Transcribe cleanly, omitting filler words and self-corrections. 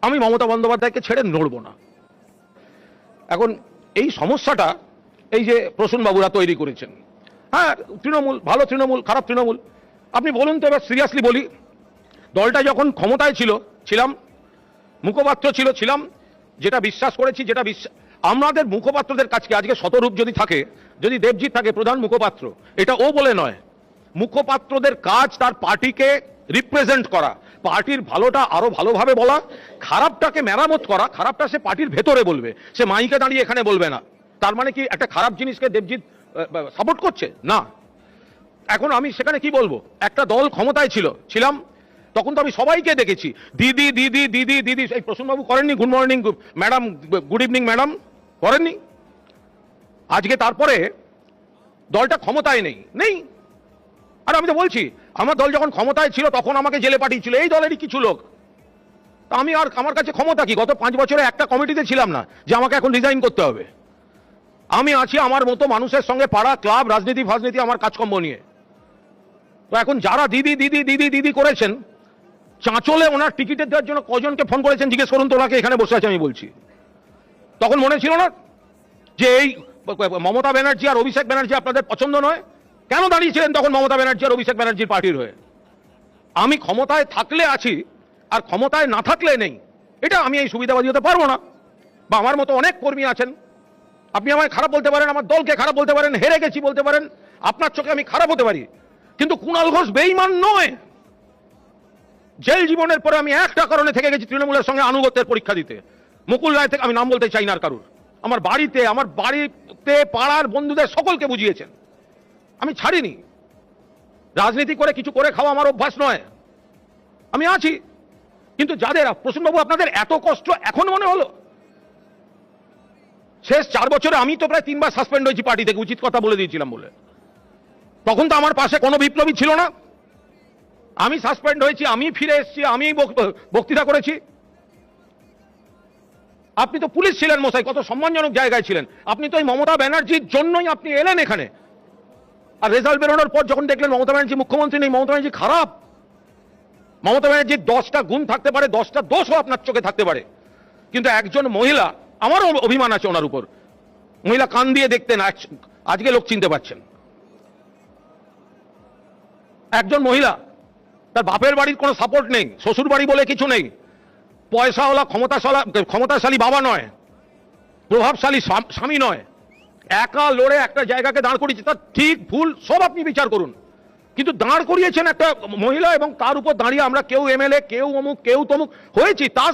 আমি মমতা বন্দ্যোপাধ্যায়কে ছেড়ে নড়ব না। এখন এই সমস্যাটা এই যে প্রসূনবাবুরা তৈরি করেছেন, হ্যাঁ তৃণমূল, ভালো তৃণমূল, খারাপ তৃণমূল, আপনি বলুন তো এবার সিরিয়াসলি বলি, দলটা যখন ক্ষমতায় ছিলাম, মুখপাত্র ছিলাম, যেটা বিশ্বাস করেছি, যেটা আমাদের মুখপাত্রদের কাছে আজকে শতরূপ যদি থাকে, যদি দেবজিৎ থাকে প্রধান মুখপাত্র, এটা ও বলে নয়, মুখপাত্রদের কাজ তার পার্টিকে রিপ্রেজেন্ট করা, পার্টির ভালোটা আরো ভালোভাবে বলা, খারাপটাকে মেরামত করা, খারাপটা সে পার্টির ভেতরে বলবে, সে মাইকে দাঁড়িয়ে এখানে বলবে না। তার মানে কি একটা খারাপ জিনিসকে দেবজিৎ সাপোর্ট করছে? না। এখন আমি সেখানে কি বলবো, একটা দল ক্ষমতায় ছিলাম, তখন তো আমি সবাইকে দেখেছি দিদি দিদি দিদি দিদি। এই প্রসূনবাবু করেননি good morning madam, good evening madam, করেননি? আজকে তারপরে দলটা ক্ষমতায় নেই। আর আমি তো বলছি, আমার দল যখন ক্ষমতায় ছিল তখন আমাকে জেলে পাঠিয়েছিল এই দলেরই কিছু লোক। তা আমি আর আমার কাছে ক্ষমতা কি? গত 5 বছরে একটা কমিটিতে ছিলাম না যে আমাকে এখন রিজাইন করতে হবে। আমি আছি আমার মতো মানুষের সঙ্গে, পাড়া, ক্লাব, রাজনীতি ফাজনীতি, আমার কাজকর্ম নিয়ে। তো এখন যারা দিদি দিদি দিদি দিদি করেছেন, চাঁচলে ওনার টিকিটের দেওয়ার জন্য কজনকে ফোন করেছেন জিজ্ঞেস করুন তো, ওনাকে এখানে বসে আছে আমি বলছি। তখন মনে ছিল না যে এই মমতা ব্যানার্জি আর অভিষেক ব্যানার্জি আপনাদের পছন্দ নয়? কেন দাঁড়িয়েছিলেন তখন মমতা ব্যানার্জি আর অভিষেক ব্যানার্জির পার্টির হয়ে? আমি ক্ষমতায় থাকলে আছি আর ক্ষমতায় না থাকলে নেই, এটা আমি এই সুবিধাবাদী হতে পারবো না। বা আমার মতো অনেক কর্মী আছেন, আপনি আমায় খারাপ বলতে পারেন, আমার দলকে খারাপ বলতে পারেন, হেরে গেছি বলতে পারেন, আপনার চোখে আমি খারাপ হতে পারি, কিন্তু কুণাল ঘোষ বেঈমান নয়। জেল জীবনের পরে আমি একটা কারণে থেকে গেছি তৃণমূলের সঙ্গে আনুগত্যের পরীক্ষা দিতে। মুকুল রায় থেকে, আমি নাম বলতে চাই না আর কারুর, আমার বাড়িতে পাড়ার বন্ধুদের সকলকে বুঝিয়েছেন, আমি ছাড়িনি। রাজনীতি করে কিছু করে খাওয়া আমার অভ্যাস নয়, আমি আছি। কিন্তু যাদের, প্রসূনবাবু আপনাদের এত কষ্ট এখন মনে হলো? শেষ 4 বছরে আমি তো প্রায় 3 বার সাসপেন্ড হয়েছি পার্টি থেকে, উচিত কথা বলে দিয়েছিলাম বলে। তখন তো আমার পাশে কোনো বিপ্লবী ছিল না, আমি সাসপেন্ড হয়েছি, আমি ফিরে এসেছি, আমি বক্তৃতা করেছি। আপনি তো পুলিশ ছিলেন মশাই, কত সম্মানজনক জায়গায় ছিলেন। আপনি তো এই মমতা ব্যানার্জির জন্যই আপনি এলেন এখানে। আর রেজাল্ট বেরোনোর পর যখন দেখলেন মমতা ব্যানার্জি মুখ্যমন্ত্রী নেই, মমতা ব্যানার্জি খারাপ, মমতা ব্যানার্জির 10টা গুণ থাকতে পারে, 10টা দোষও আপনার চোখে থাকতে পারে, কিন্তু একজন মহিলা, আমারও অভিমান আছে ওনার উপর, মহিলা কান দিয়ে দেখতেন, আজকে লোক চিনতে পারছেন। একজন মহিলা, তার বাপের বাড়ির কোনো সাপোর্ট নেই, শ্বশুর বাড়ি বলে কিছু নেই, পয়সাওয়ালা ক্ষমতাশালী বাবা নয়, প্রভাবশালী স্বামী নয়, একা লড়ে একটা জায়গাকে দাঁড় করিয়েছে। তার ঠিক ভুল সব আপনি বিচার করুন, কিন্তু দাঁড় করিয়েছেন একটা মহিলা, এবং তার উপর দাঁড়িয়ে আমরা কেউ এমএলএ, কেউ অমুক, কেউ তমুক হয়েছি, তার